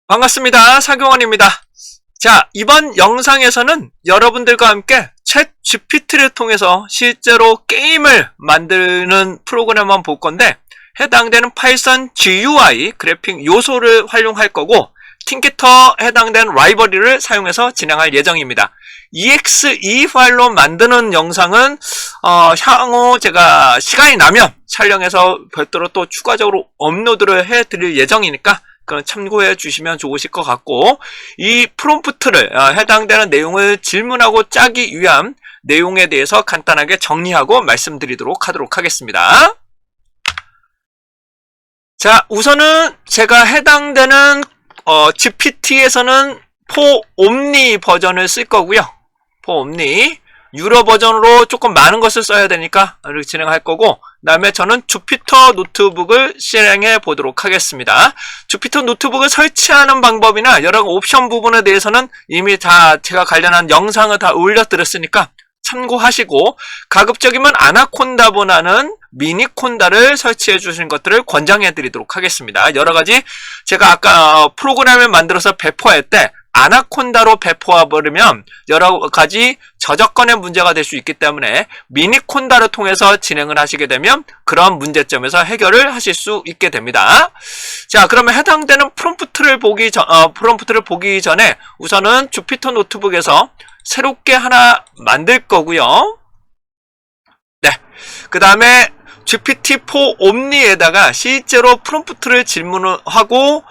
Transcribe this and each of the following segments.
반갑습니다. 사경원입니다. 자, 이번 영상에서는 여러분들과 함께 챗 GPT를 통해서 실제로 게임을 만드는 프로그램을 한번 볼 건데, 해당되는 파이썬 GUI 그래픽 요소를 활용할 거고, 틴키터 해당되는 라이브러리를 사용해서 진행할 예정입니다. exe 파일로 만드는 영상은 향후 제가 시간이 나면 촬영해서 별도로 또 추가적으로 업로드를 해드릴 예정이니까 그건 참고해 주시면 좋으실 것 같고, 이 프롬프트를 해당되는 내용을 질문하고 짜기 위한 내용에 대해서 간단하게 정리하고 말씀드리도록 하도록 하겠습니다. 자, 우선은 제가 해당되는 GPT에서는 포옴니 버전을 쓸 거고요. 포옴니 유료 버전으로 조금 많은 것을 써야 되니까 이렇게 진행할 거고, 그 다음에 저는 주피터 노트북을 실행해 보도록 하겠습니다. 주피터 노트북을 설치하는 방법이나 여러 옵션 부분에 대해서는 이미 다 제가 관련한 영상을 다 올려드렸으니까 참고하시고, 가급적이면 아나콘다보다는 미니콘다를 설치해 주신 것들을 권장해 드리도록 하겠습니다. 여러가지 제가 아까 프로그램을 만들어서 배포할 때 아나콘다로 배포해버리면 여러가지 저작권의 문제가 될 수 있기 때문에 미니콘다를 통해서 진행을 하시게 되면 그런 문제점에서 해결을 하실 수 있게 됩니다. 자, 그러면 해당되는 프롬프트를 보기 전에 우선은 주피터 노트북에서 새롭게 하나 만들 거고요. 네, 그 다음에 GPT-4 옴니에다가 실제로 프롬프트를 질문하고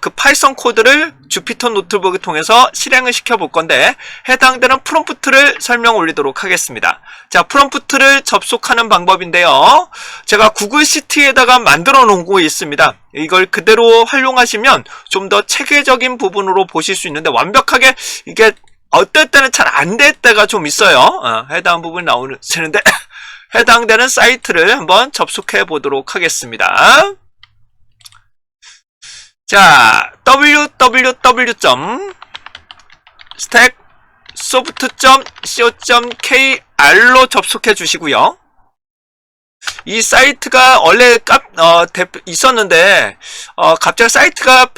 그 파이썬 코드를 주피터 노트북을 통해서 실행을 시켜 볼 건데, 해당되는 프롬프트를 설명 올리도록 하겠습니다. 자, 프롬프트를 접속하는 방법인데요. 제가 구글 시트에다가 만들어 놓고 있습니다. 이걸 그대로 활용하시면 좀 더 체계적인 부분으로 보실 수 있는데, 완벽하게 이게 어떨 때는 잘 안 될 때가 좀 있어요. 해당 부분이 나오는데 해당되는 사이트를 한번 접속해 보도록 하겠습니다. 자, www.stacksoft.co.kr로 접속해 주시고요. 이 사이트가 원래 있었는데 갑자기 사이트가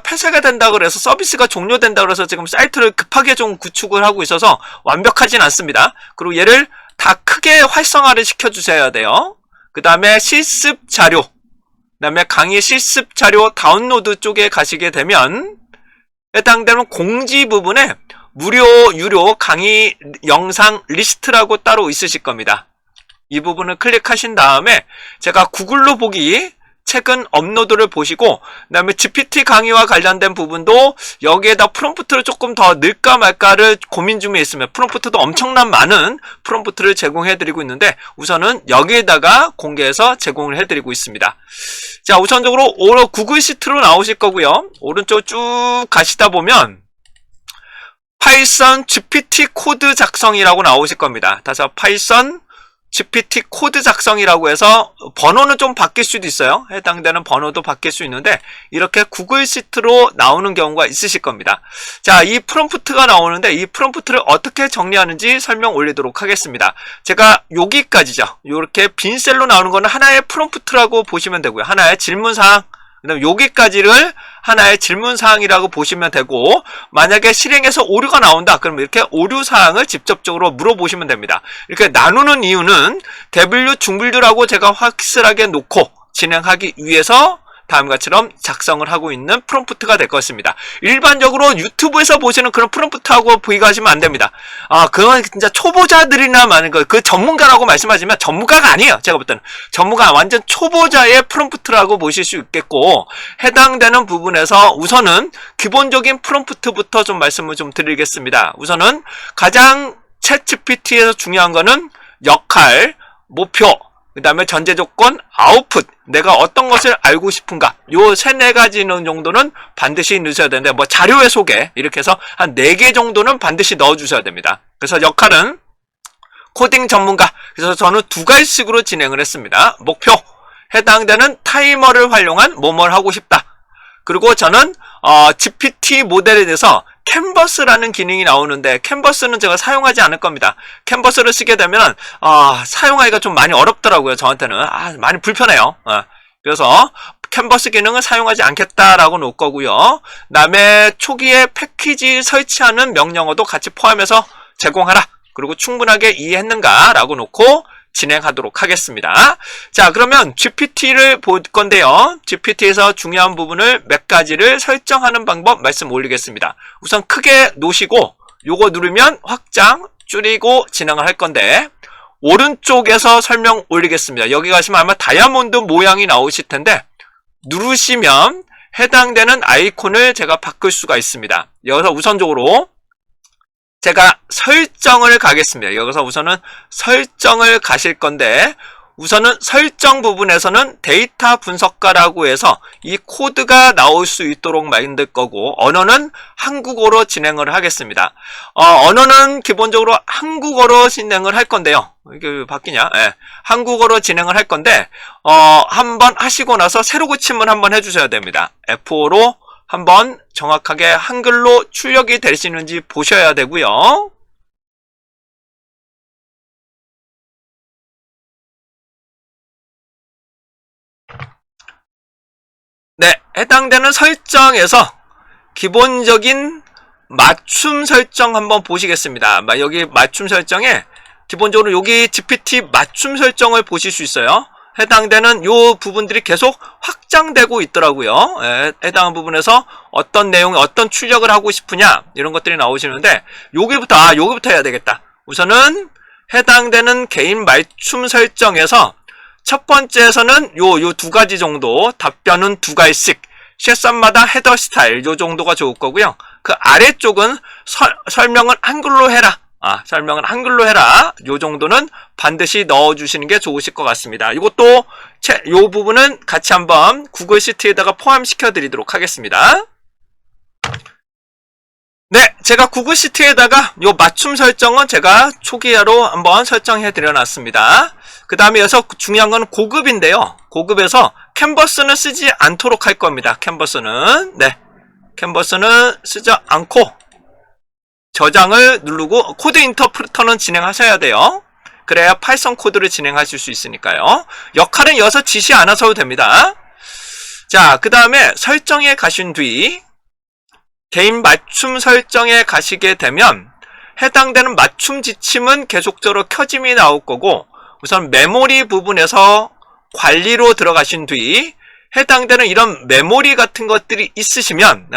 폐쇄가 된다 그래서, 서비스가 종료된다 그래서 지금 사이트를 급하게 좀 구축을 하고 있어서 완벽하진 않습니다. 그리고 얘를 다 크게 활성화를 시켜 주셔야 돼요. 그 다음에 실습 자료, 그 다음에 강의 실습 자료 다운로드 쪽에 가시게 되면 해당되는 공지 부분에 무료, 유료 강의 영상 리스트라고 따로 있으실 겁니다. 이 부분을 클릭하신 다음에 제가 구글로 보기 최근 업로드를 보시고, 그 다음에 GPT 강의와 관련된 부분도 여기에다 프롬프트를 조금 더 넣을까 말까를 고민 중에 있으면, 프롬프트도 엄청난 많은 프롬프트를 제공해 드리고 있는데 우선은 여기에다가 공개해서 제공을 해 드리고 있습니다. 자, 우선적으로 구글 시트로 나오실 거고요. 오른쪽 쭉 가시다 보면 파이썬 GPT 코드 작성이라고 나오실 겁니다. 다시 파이썬 GPT 코드 작성이라고 해서 번호는 좀 바뀔 수도 있어요. 해당되는 번호도 바뀔 수 있는데 이렇게 구글 시트로 나오는 경우가 있으실 겁니다. 자, 이 프롬프트가 나오는데 이 프롬프트를 어떻게 정리하는지 설명 올리도록 하겠습니다. 제가 여기까지죠. 이렇게 빈 셀로 나오는 거는 하나의 프롬프트라고 보시면 되고요. 하나의 질문사항, 그다음 여기까지를 하나의 질문사항이라고 보시면 되고, 만약에 실행해서 오류가 나온다 그러면 이렇게 오류사항을 직접적으로 물어보시면 됩니다. 이렇게 나누는 이유는 대분류, 중분류라고 제가 확실하게 놓고 진행하기 위해서 다음과 같이처럼 작성을 하고 있는 프롬프트가 될 것입니다. 일반적으로 유튜브에서 보시는 그런 프롬프트하고 비교하시면 안 됩니다. 그건 진짜 초보자들이나 많은 거, 그 전문가라고 말씀하시면 전문가가 아니에요. 제가 볼 때는 전문가, 완전 초보자의 프롬프트라고 보실 수 있겠고, 해당되는 부분에서 우선은 기본적인 프롬프트부터 좀 말씀을 좀 드리겠습니다. 우선은 가장 챗 GPT에서 중요한 거는 역할, 목표, 그 다음에 전제 조건, 아웃풋, 내가 어떤 것을 알고 싶은가, 요 3-4가지는 정도는 반드시 넣으셔야 되는데, 뭐 자료의 소개 이렇게 해서 한 4개 정도는 반드시 넣어 주셔야 됩니다. 그래서 역할은 코딩 전문가, 그래서 저는 2가지식으로 진행을 했습니다. 목표, 해당되는 타이머를 활용한 뭐뭘 하고 싶다. 그리고 저는 GPT 모델에 대해서 캔버스라는 기능이 나오는데, 캔버스는 제가 사용하지 않을 겁니다. 캔버스를 쓰게 되면 사용하기가 좀 많이 어렵더라고요. 저한테는 많이 불편해요. 그래서 캔버스 기능을 사용하지 않겠다라고 놓을 거고요. 그다음에 초기에 패키지 설치하는 명령어도 같이 포함해서 제공하라. 그리고 충분하게 이해했는가라고 놓고 진행하도록 하겠습니다. 자, 그러면 GPT를 볼 건데요. GPT에서 중요한 부분을 몇 가지를 설정하는 방법 말씀 올리겠습니다. 우선 크게 놓으시고 요거 누르면 확장, 줄이고 진행을 할 건데 오른쪽에서 설명 올리겠습니다. 여기 가시면 아마 다이아몬드 모양이 나오실 텐데 누르시면 해당되는 아이콘을 제가 바꿀 수가 있습니다. 여기서 우선적으로 제가 설정을 가겠습니다. 여기서 우선은 설정을 가실 건데 우선은 설정 부분에서는 데이터 분석가라고 해서 이 코드가 나올 수 있도록 만들 거고 언어는 한국어로 진행을 하겠습니다. 언어는 기본적으로 한국어로 진행을 할 건데요. 이게 바뀌냐? 네. 한국어로 진행을 할 건데 한번 하시고 나서 새로 고침을 한번 해주셔야 됩니다. F5로 한번 정확하게 한글로 출력이 되시는지 보셔야 되고요. 네, 해당되는 설정에서 기본적인 맞춤 설정 한번 보시겠습니다. 여기 맞춤 설정에 기본적으로 여기 GPT 맞춤 설정을 보실 수 있어요. 해당되는 요 부분들이 계속 확장되고 있더라고요. 해당 부분에서 어떤 내용에 어떤 출력을 하고 싶으냐 이런 것들이 나오시는데 여기부터 해야 되겠다. 우선은 해당되는 개인 맞춤 설정에서 첫 번째에서는 요 두 가지 정도 답변은 두 가지씩 쉐썸마다 헤더 스타일 요 정도가 좋을 거고요. 그 아래쪽은 설명은 한글로 해라. 설명은 한글로 해라. 요 정도는 반드시 넣어주시는 게 좋으실 것 같습니다. 이것도 요 부분은 같이 한번 구글 시트에다가 포함시켜 드리도록 하겠습니다. 네, 제가 구글 시트에다가 요 맞춤 설정은 제가 초기화로 한번 설정해 드려놨습니다. 그 다음에 여기서 중요한 건 고급인데요. 고급에서 캔버스는 쓰지 않도록 할 겁니다. 캔버스는 쓰지 않고 저장을 누르고 코드 인터프리터는 진행하셔야 돼요. 그래야 파이썬 코드를 진행하실 수 있으니까요. 역할은 여기서 지시 안 하셔도 됩니다. 자, 그 다음에 설정에 가신 뒤 개인 맞춤 설정에 가시게 되면 해당되는 맞춤 지침은 계속적으로 켜짐이 나올 거고 우선 메모리 부분에서 관리로 들어가신 뒤 해당되는 이런 메모리 같은 것들이 있으시면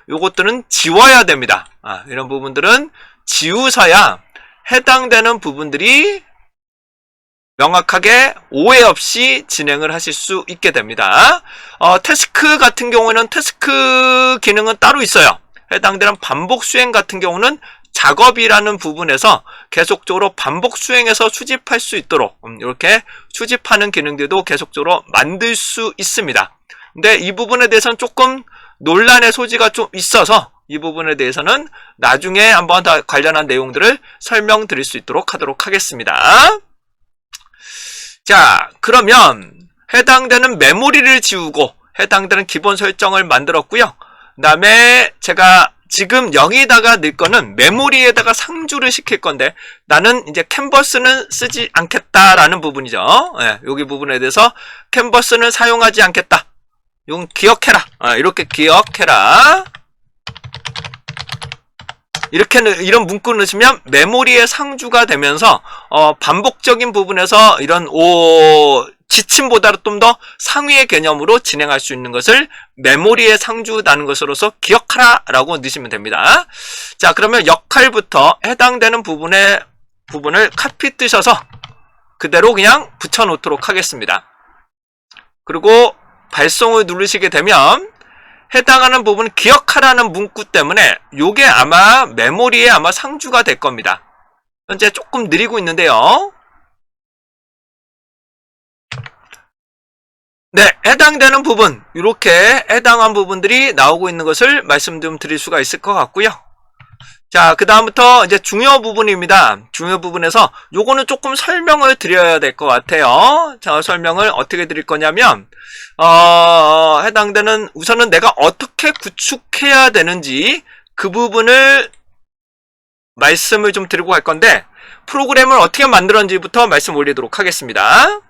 요것들은 지워야 됩니다. 이런 부분들은 지우셔야 해당되는 부분들이 명확하게 오해 없이 진행을 하실 수 있게 됩니다. 태스크 같은 경우에는 태스크 기능은 따로 있어요. 해당되는 반복 수행 같은 경우는 작업이라는 부분에서 계속적으로 반복 수행해서 수집할 수 있도록 이렇게 수집하는 기능들도 계속적으로 만들 수 있습니다. 근데 이 부분에 대해서는 조금 논란의 소지가 좀 있어서 이 부분에 대해서는 나중에 한번 더 관련한 내용들을 설명드릴 수 있도록 하도록 하겠습니다. 자, 그러면 해당되는 메모리를 지우고 해당되는 기본 설정을 만들었고요. 그 다음에 제가 지금 여기다가 넣을 거는 메모리에다가 상주를 시킬 건데 나는 이제 캔버스는 쓰지 않겠다라는 부분이죠. 여기 부분에 대해서 캔버스는 사용하지 않겠다. 이건 기억해라. 이렇게 기억해라. 이렇게 이런 문구를 넣으시면 메모리의 상주가 되면서 반복적인 부분에서 이런 지침보다 좀 더 상위의 개념으로 진행할 수 있는 것을 메모리의 상주라는 것으로서 기억하라 라고 넣으시면 됩니다. 자, 그러면 역할부터 해당되는 부분을 카피 뜨셔서 그대로 그냥 붙여 놓도록 하겠습니다. 그리고 발송을 누르시게 되면 해당하는 부분 기억하라는 문구 때문에 요게 아마 메모리에 아마 상주가 될 겁니다. 현재 조금 느리고 있는데요. 네, 해당되는 부분 이렇게 해당한 부분들이 나오고 있는 것을 말씀 좀 드릴 수가 있을 것 같고요. 자, 그 다음부터 이제 중요 부분입니다. 중요 부분에서 요거는 조금 설명을 드려야 될 것 같아요. 자, 설명을 어떻게 드릴 거냐면 해당되는 우선은 내가 어떻게 구축해야 되는지 그 부분을 말씀을 좀 드리고 갈 건데 프로그램을 어떻게 만들었는지부터 말씀 올리도록 하겠습니다.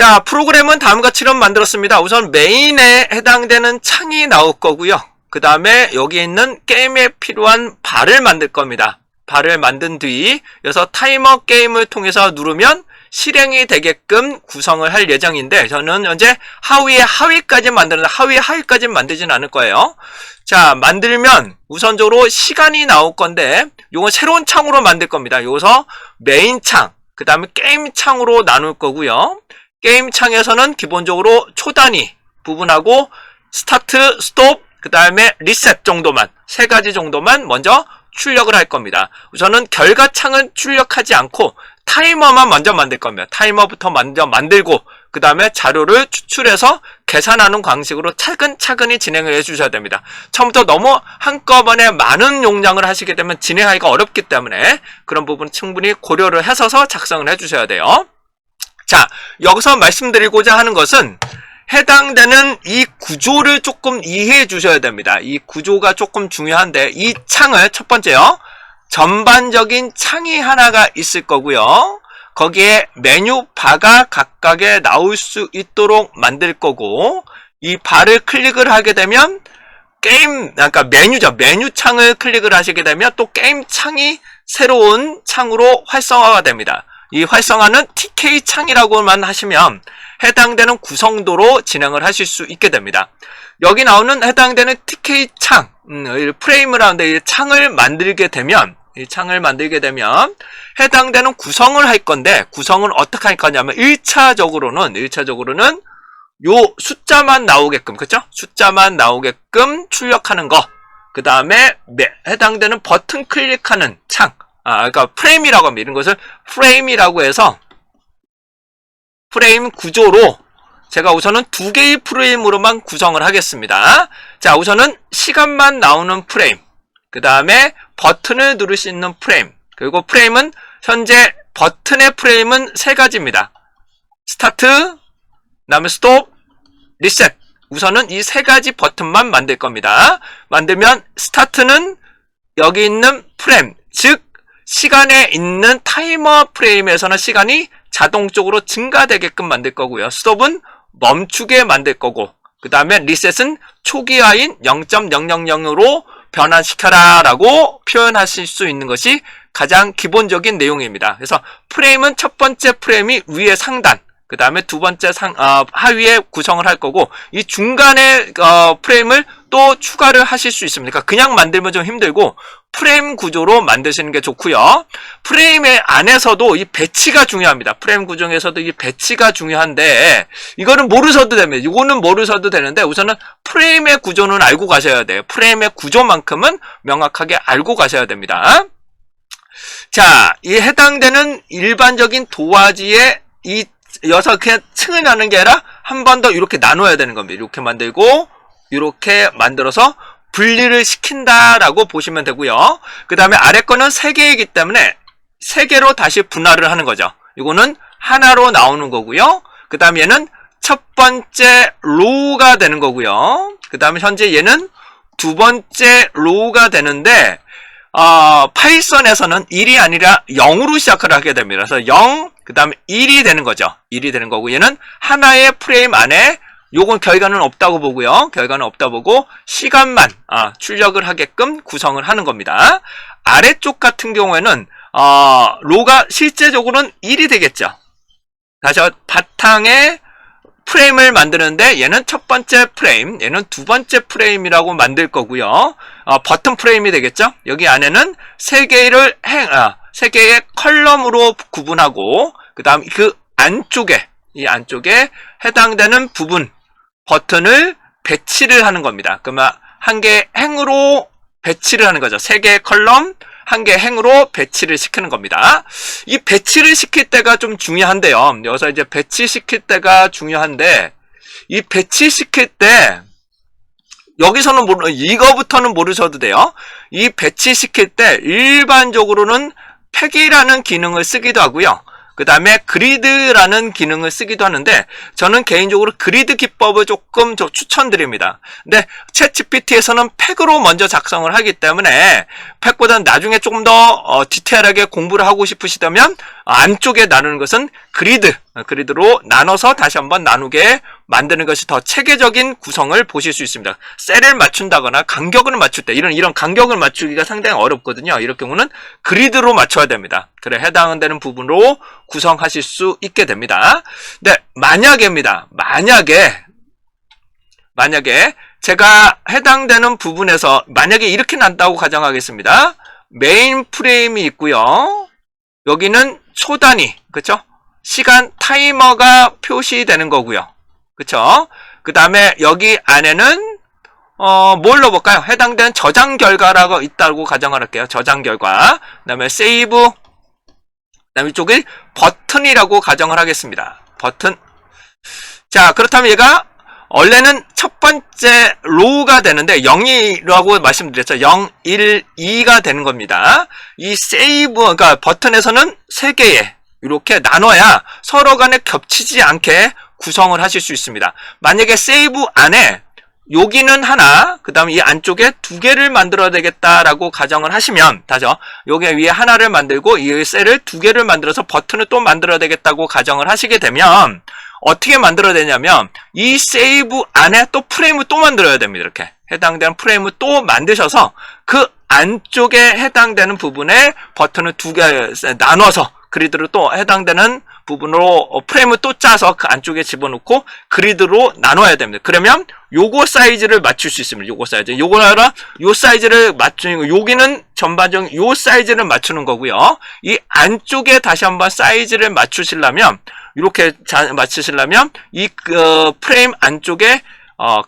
자, 프로그램은 다음과 같이로 만들었습니다. 우선 메인에 해당되는 창이 나올 거고요. 그 다음에 여기 있는 게임에 필요한 발을 만들 겁니다. 발을 만든 뒤 여기서 타이머 게임을 통해서 누르면 실행이 되게끔 구성을 할 예정인데, 저는 현재 하위에 하위까지 만드는데 하위에 하위까지는 만들진 않을 거예요. 자, 만들면 우선적으로 시간이 나올 건데 요건 새로운 창으로 만들 겁니다. 여기서 메인 창, 그 다음에 게임 창으로 나눌 거고요. 게임 창에서는 기본적으로 초단위 부분하고 스타트, 스톱, 그 다음에 리셋 정도만, 세 가지 정도만 먼저 출력을 할 겁니다. 우선은 결과창은 출력하지 않고 타이머만 먼저 만들 겁니다. 타이머부터 먼저 만들고 그 다음에 자료를 추출해서 계산하는 방식으로 차근차근히 진행을 해주셔야 됩니다. 처음부터 너무 한꺼번에 많은 용량을 하시게 되면 진행하기가 어렵기 때문에 그런 부분 충분히 고려를 해서 작성을 해주셔야 돼요. 자, 여기서 말씀드리고자 하는 것은 해당되는 이 구조를 조금 이해해 주셔야 됩니다. 이 구조가 조금 중요한데, 이 창을 첫 번째요, 전반적인 창이 하나가 있을 거고요. 거기에 메뉴 바가 각각에 나올 수 있도록 만들 거고, 이 바를 클릭을 하게 되면 게임, 그러니까 메뉴죠. 메뉴 창을 클릭을 하시게 되면 또 게임 창이 새로운 창으로 활성화가 됩니다. 이 활성화는 TK 창이라고만 하시면 해당되는 구성도로 진행을 하실 수 있게 됩니다. 여기 나오는 해당되는 TK 창, 프레임을 하는데 이 창을 만들게 되면, 해당되는 구성을 할 건데, 구성은 어떻게 할 거냐면 1차적으로는 요 숫자만 나오게끔, 그쵸? 숫자만 나오게끔 출력하는 거. 그 다음에 해당되는 버튼 클릭하는 창. 그러니까 프레임이라고 합니다. 이런 것을 프레임이라고 해서 프레임 구조로 제가 우선은 2개의 프레임으로만 구성을 하겠습니다. 자, 우선은 시간만 나오는 프레임, 그 다음에 버튼을 누를 수 있는 프레임, 그리고 프레임은 현재 버튼의 프레임은 3가지입니다. 스타트, 그 다음에 스톱, 리셋. 우선은 이 3가지 버튼만 만들 겁니다. 만들면 스타트는 여기 있는 프레임, 즉 시간에 있는 타이머 프레임에서는 시간이 자동적으로 증가되게끔 만들 거고요. 스톱은 멈추게 만들 거고, 그 다음에 리셋은 초기화인 0.000으로 변환시켜라 라고 표현하실 수 있는 것이 가장 기본적인 내용입니다. 그래서 프레임은 첫 번째 프레임이 위에 상단, 그 다음에 두 번째 하위에 구성을 할 거고, 이 중간에 프레임을 또 추가를 하실 수 있습니다. 그러니까 그냥 만들면 좀 힘들고 프레임 구조로 만드시는 게 좋고요. 프레임의 안에서도 이 배치가 중요합니다. 프레임 구조에서도 이 배치가 중요한데, 이거는 모르셔도 됩니다. 이거는 모르셔도 되는데 우선은 프레임의 구조는 알고 가셔야 돼요. 프레임의 구조만큼은 명확하게 알고 가셔야 됩니다. 자, 이 해당되는 일반적인 도화지에 이 여기서 그냥 층을 나누는 게 아니라 한 번 더 이렇게 나눠야 되는 겁니다. 이렇게 만들고 이렇게 만들어서 분리를 시킨다라고 보시면 되고요. 그 다음에 아래 거는 3개이기 때문에 3개로 다시 분할을 하는 거죠. 이거는 하나로 나오는 거고요. 그 다음에 얘는 첫 번째 로우가 되는 거고요. 그 다음에 현재 얘는 두 번째 로우가 되는데, 파이썬에서는 1이 아니라 0으로 시작을 하게 됩니다. 그래서 0, 그 다음에 1이 되는 거죠. 1이 되는 거고, 얘는 하나의 프레임 안에 요건 결과는 없다고 보고요. 결과는 없다 보고 시간만 출력을 하게끔 구성을 하는 겁니다. 아래쪽 같은 경우에는 로가 실제적으로는 1이 되겠죠. 다시 바탕에 프레임을 만드는데 얘는 첫 번째 프레임, 얘는 두 번째 프레임이라고 만들 거고요. 버튼 프레임이 되겠죠. 여기 안에는 3개의 컬럼으로 구분하고, 그 다음 그 안쪽에, 이 안쪽에 해당되는 부분 버튼을 배치를 하는 겁니다. 그러면 한 개의 행으로 배치를 하는 거죠. 3개의 컬럼, 한 개의 행으로 배치를 시키는 겁니다. 이 배치를 시킬 때가 좀 중요한데요. 여기서 이제 배치시킬 때가 중요한데, 이 배치시킬 때 여기서는 이거부터는 모르셔도 돼요. 이 배치시킬 때 일반적으로는 팩이라는 기능을 쓰기도 하고요. 그 다음에 그리드라는 기능을 쓰기도 하는데 저는 개인적으로 그리드 기법을 조금 추천드립니다. 근데 챗GPT에서는 팩으로 먼저 작성을 하기 때문에 팩보다는 나중에 조금 더 디테일하게 공부를 하고 싶으시다면 안쪽에 나누는 것은 그리드로 나눠서 다시 한번 나누게 만드는 것이 더 체계적인 구성을 보실 수 있습니다. 셀을 맞춘다거나 간격을 맞출 때 이런 간격을 맞추기가 상당히 어렵거든요. 이럴 경우는 그리드로 맞춰야 됩니다. 그래 해당되는 부분으로 구성하실 수 있게 됩니다. 네, 만약에 제가 해당되는 부분에서 만약에 이렇게 난다고 가정하겠습니다. 메인 프레임이 있고요. 여기는 초단위, 그쵸? 시간 타이머가 표시되는 거고요. 그쵸? 그 다음에 여기 안에는 뭘 넣어볼까요? 해당되는 저장 결과라고 있다고 가정을 할게요. 저장 결과. 그 다음에 세이브. 그 다음에 이쪽에 버튼이라고 가정을 하겠습니다. 버튼. 자, 그렇다면 얘가 원래는 첫 번째 로우가 되는데 0이라고 말씀드렸죠. 0, 1, 2가 되는 겁니다. 이 세이브, 그러니까 버튼에서는 3개의 이렇게 나눠야 서로 간에 겹치지 않게 구성을 하실 수 있습니다. 만약에 세이브 안에 여기는 하나, 그 다음에 이 안쪽에 2개를 만들어야 되겠다라고 가정을 하시면, 다죠? 여기 위에 하나를 만들고 이 셀을 2개를 만들어서 버튼을 또 만들어야 되겠다고 가정을 하시게 되면 어떻게 만들어야 되냐면 이 세이브 안에 또 프레임을 또 만들어야 됩니다. 이렇게 해당되는 프레임을 또 만드셔서 그 안쪽에 해당되는 부분에 버튼을 2개 나눠서 그리드로 또 해당되는 부분으로 프레임을 또 짜서 그 안쪽에 집어넣고 그리드로 나눠야 됩니다. 그러면 요거 사이즈를 맞출 수 있습니다. 요거 사이즈. 요거나 요 사이즈를 맞추는 거. 여기는 전반적인 요 사이즈를 맞추는 거고요. 이 안쪽에 다시 한번 사이즈를 맞추시려면 이렇게 맞추시려면 이 프레임 안쪽에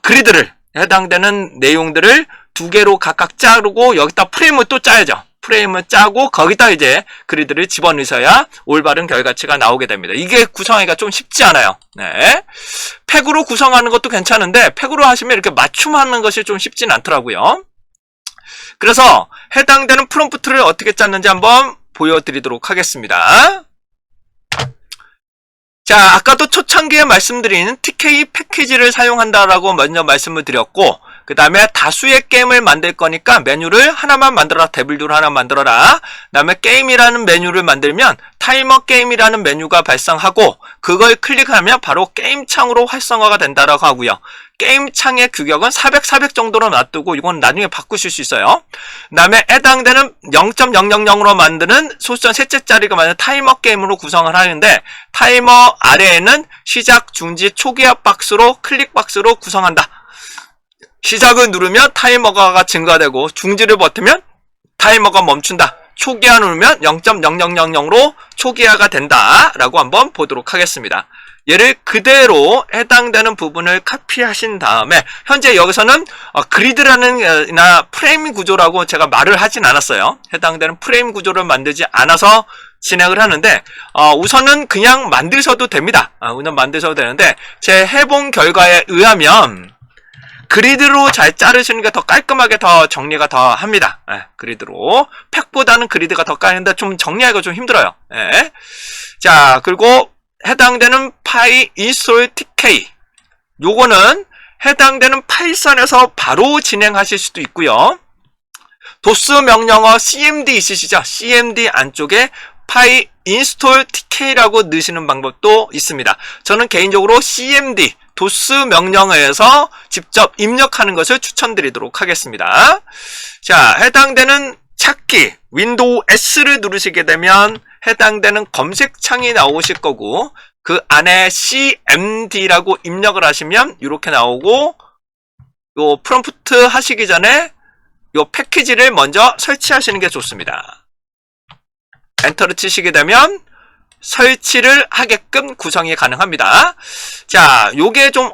그리드를 해당되는 내용들을 2개로 각각 자르고 여기다 프레임을 또 짜야죠. 프레임을 짜고 거기다 이제 그리드를 집어넣으셔야 올바른 결과치가 나오게 됩니다. 이게 구성하기가 좀 쉽지 않아요. 네. 팩으로 구성하는 것도 괜찮은데 팩으로 하시면 이렇게 맞춤하는 것이 좀 쉽진 않더라고요. 그래서 해당되는 프롬프트를 어떻게 짰는지 한번 보여드리도록 하겠습니다. 자, 아까도 초창기에 말씀드린 TK 패키지를 사용한다라고 먼저 말씀을 드렸고, 그 다음에 다수의 게임을 만들 거니까 메뉴를 하나만 만들어라. 데블류를 하나 만들어라. 그 다음에 게임이라는 메뉴를 만들면 타이머 게임이라는 메뉴가 발생하고 그걸 클릭하면 바로 게임 창으로 활성화가 된다라고 하고요. 게임 창의 규격은 400 정도로 놔두고 이건 나중에 바꾸실 수 있어요. 그 다음에 해당되는 0.000으로 만드는 소수점 셋째 자리가 만든 타이머 게임으로 구성을 하는데 타이머 아래에는 시작, 중지, 초기화 박스로 클릭 박스로 구성한다. 시작을 누르면 타이머가 증가되고 중지를 버티면 타이머가 멈춘다. 초기화 누르면 0.0000으로 초기화가 된다 라고 한번 보도록 하겠습니다. 얘를 그대로 해당되는 부분을 카피하신 다음에 현재 여기서는 그리드라는 프레임 구조라고 제가 말을 하진 않았어요. 해당되는 프레임 구조를 만들지 않아서 진행을 하는데 우선은 그냥 만드셔도 됩니다. 우선 만드셔도 되는데 제 해본 결과에 의하면 그리드로 잘 자르시는 게 더 깔끔하게 더 정리가 더 합니다. 그리드로. 팩보다는 그리드가 더 깔린데 좀 정리하기가 좀 힘들어요. 자, 그리고 해당되는 파일 인스톨 TK. 요거는 해당되는 파이썬에서 바로 진행하실 수도 있고요. 도스 명령어 cmd 있으시죠? cmd 안쪽에 파일 인스톨 TK라고 넣으시는 방법도 있습니다. 저는 개인적으로 cmd 도스 명령어에서 직접 입력하는 것을 추천드리도록 하겠습니다. 자, 해당되는 찾기 윈도우 S를 누르시게 되면 해당되는 검색창이 나오실 거고 그 안에 cmd라고 입력을 하시면 이렇게 나오고 요 프롬프트 하시기 전에 요 패키지를 먼저 설치하시는 게 좋습니다. 엔터를 치시게 되면 설치를 하게끔 구성이 가능합니다. 자, 요게 좀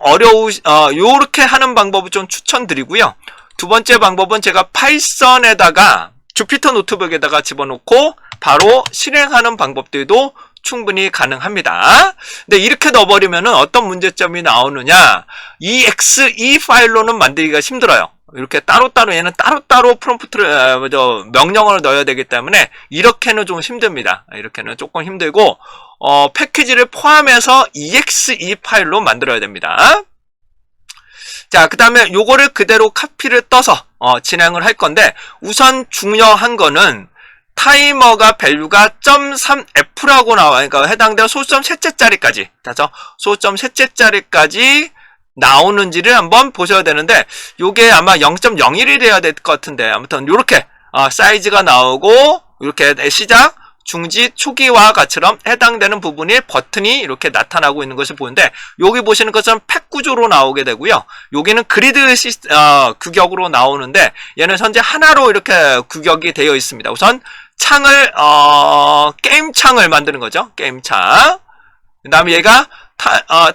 요렇게 하는 방법을 좀 추천드리고요. 두 번째 방법은 제가 파이썬에다가 주피터 노트북에다가 집어넣고 바로 실행하는 방법들도 충분히 가능합니다. 근데 이렇게 넣어버리면은 어떤 문제점이 나오느냐, exe 파일로는 만들기가 힘들어요. 이렇게 따로따로 얘는 따로따로 프롬프트를 명령어를 넣어야 되기 때문에 이렇게는 좀 힘듭니다. 이렇게는 조금 힘들고 패키지를 포함해서 exe 파일로 만들어야 됩니다. 자, 그 다음에 요거를 그대로 카피를 떠서 진행을 할 건데, 우선 중요한 거는 타이머가 밸류가 0.3f라고 나와요. 그러니까 해당되는 소수점 셋째 자리까지, 소수점 셋째 자리까지 나오는지를 한번 보셔야 되는데, 요게 아마 0.01이 돼야 될 것 같은데, 아무튼 요렇게 사이즈가 나오고, 이렇게 시작, 중지, 초기와 같이처럼 해당되는 부분이 버튼이 이렇게 나타나고 있는 것을 보는데, 여기 보시는 것처럼 팩 구조로 나오게 되고요. 여기는 그리드 규격으로 나오는데, 얘는 현재 하나로 이렇게 규격이 되어 있습니다. 우선 창을 게임 창을 만드는 거죠. 게임 창. 그 다음에 얘가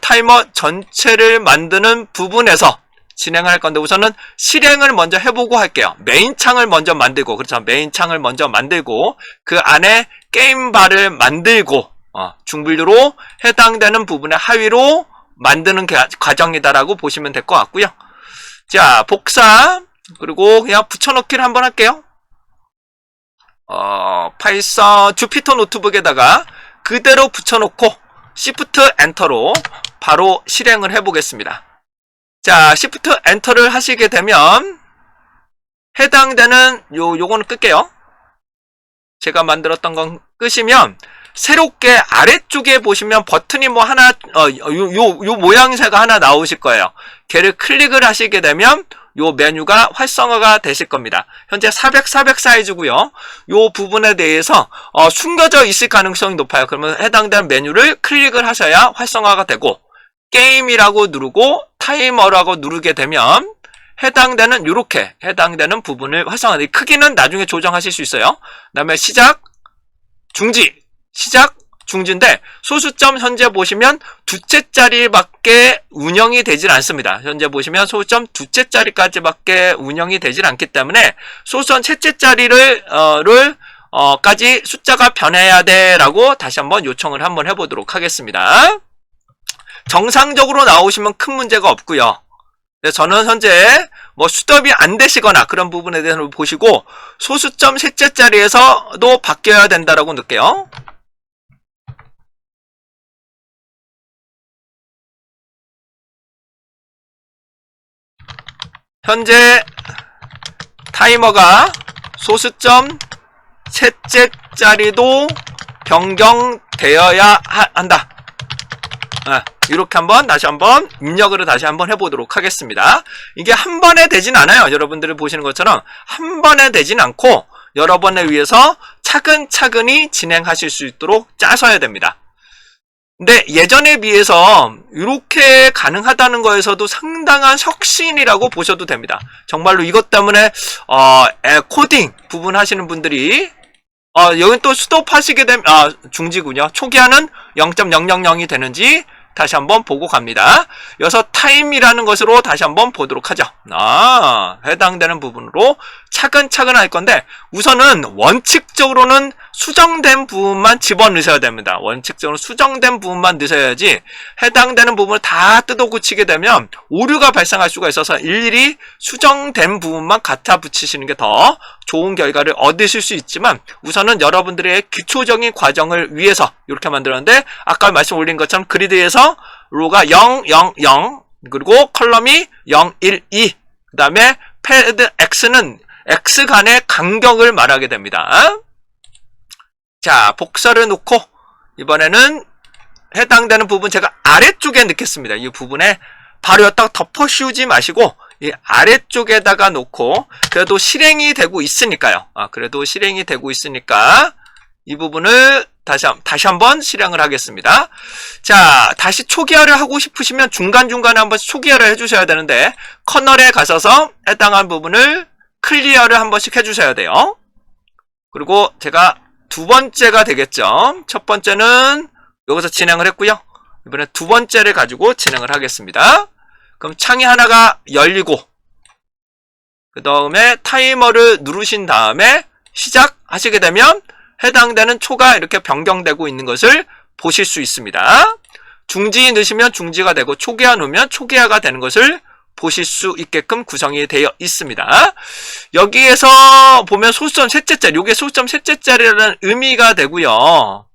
타이머 전체를 만드는 부분에서 진행할 건데, 우선은 실행을 먼저 해보고 할게요. 메인 창을 먼저 만들고, 그렇죠. 메인 창을 먼저 만들고, 그 안에 게임 바를 만들고, 중분류로 해당되는 부분의 하위로 만드는 과정이다라고 보시면 될 것 같고요. 자, 복사, 그리고 그냥 붙여넣기를 한번 할게요. 파이썬 주피터 노트북에다가 그대로 붙여놓고, Shift 엔터로 바로 실행을 해보겠습니다. 자, Shift 엔터를 하시게 되면 해당되는 요거는 끌게요. 제가 만들었던 건 끄시면 새롭게 아래쪽에 보시면 버튼이 뭐 하나 요 모양새가 하나 나오실 거예요. 걔를 클릭을 하시게 되면 요 메뉴가 활성화가 되실 겁니다. 현재 400 사이즈고요. 요 부분에 대해서 숨겨져 있을 가능성이 높아요. 그러면 해당되는 메뉴를 클릭을 하셔야 활성화가 되고, 게임이라고 누르고 타이머라고 누르게 되면 해당되는 요렇게 해당되는 부분을 활성화해요. 크기는 나중에 조정하실 수 있어요. 그 다음에 시작, 중지, 시작, 중지인데 소수점 현재 보시면 두째 자리밖에 운영이 되질 않습니다. 현재 보시면 소수점 두째 자리까지밖에 운영이 되질 않기 때문에 소수점 셋째 자리를 까지 숫자가 변해야 돼라고 다시 한번 요청을 한번 해보도록 하겠습니다. 정상적으로 나오시면 큰 문제가 없고요. 저는 현재 뭐 수dob이 안 되시거나 그런 부분에 대해서 보시고 소수점 셋째 자리에서도 바뀌어야 된다라고 넣을게요. 현재 타이머가 소수점 셋째 자리도 변경되어야 한다. 이렇게 한번 다시 한번 입력을 다시 한번 해보도록 하겠습니다. 이게 한 번에 되진 않아요. 여러분들이 보시는 것처럼 한 번에 되진 않고 여러 번에 의해서 차근차근히 진행하실 수 있도록 짜셔야 됩니다. 근데 예전에 비해서 이렇게 가능하다는 거에서도 상당한 혁신이라고 보셔도 됩니다. 정말로 이것 때문에 코딩 부분 하시는 분들이 여긴 또 스톱 하시게 되면 중지군요. 초기화는 0.000이 되는지 다시 한번 보고 갑니다. 여기서 타임이라는 것으로 다시 한번 보도록 하죠. 해당되는 부분으로 차근차근 할 건데 우선은 원칙적으로는 수정된 부분만 집어넣으셔야 됩니다. 원칙적으로 수정된 부분만 넣으셔야지 해당되는 부분을 다 뜯어 고치게 되면 오류가 발생할 수가 있어서 일일이 수정된 부분만 갖다 붙이시는 게 더 좋은 결과를 얻으실 수 있지만 우선은 여러분들의 기초적인 과정을 위해서 이렇게 만들었는데 아까 말씀 올린 것처럼 그리드에서 로가 0, 0, 0 그리고 컬럼이 0, 1, 2 그 다음에 패드 X는 X 간의 간격을 말하게 됩니다. 자, 복사를 놓고 이번에는 해당되는 부분 제가 아래쪽에 넣겠습니다. 이 부분에 바로 여기다가 덮어 씌우지 마시고 이 아래쪽에다가 놓고 그래도 실행이 되고 있으니까요. 그래도 실행이 되고 있으니까 이 부분을 다시 한번 실행을 하겠습니다. 자, 다시 초기화를 하고 싶으시면 중간중간에 한 번씩 초기화를 해주셔야 되는데 커널에 가셔서 해당한 부분을 클리어를 한 번씩 해주셔야 돼요. 그리고 제가 두 번째가 되겠죠. 첫 번째는 여기서 진행을 했고요. 이번에 두 번째를 가지고 진행을 하겠습니다. 그럼 창이 하나가 열리고 그 다음에 타이머를 누르신 다음에 시작하시게 되면 해당되는 초가 이렇게 변경되고 있는 것을 보실 수 있습니다. 중지 넣으시면 중지가 되고 초기화 넣으면 초기화가 되는 것을 보실 수 있게끔 구성이 되어 있습니다. 여기에서 보면 소수점 셋째 자리, 이게 소수점 셋째 자리라는 의미가 되고요.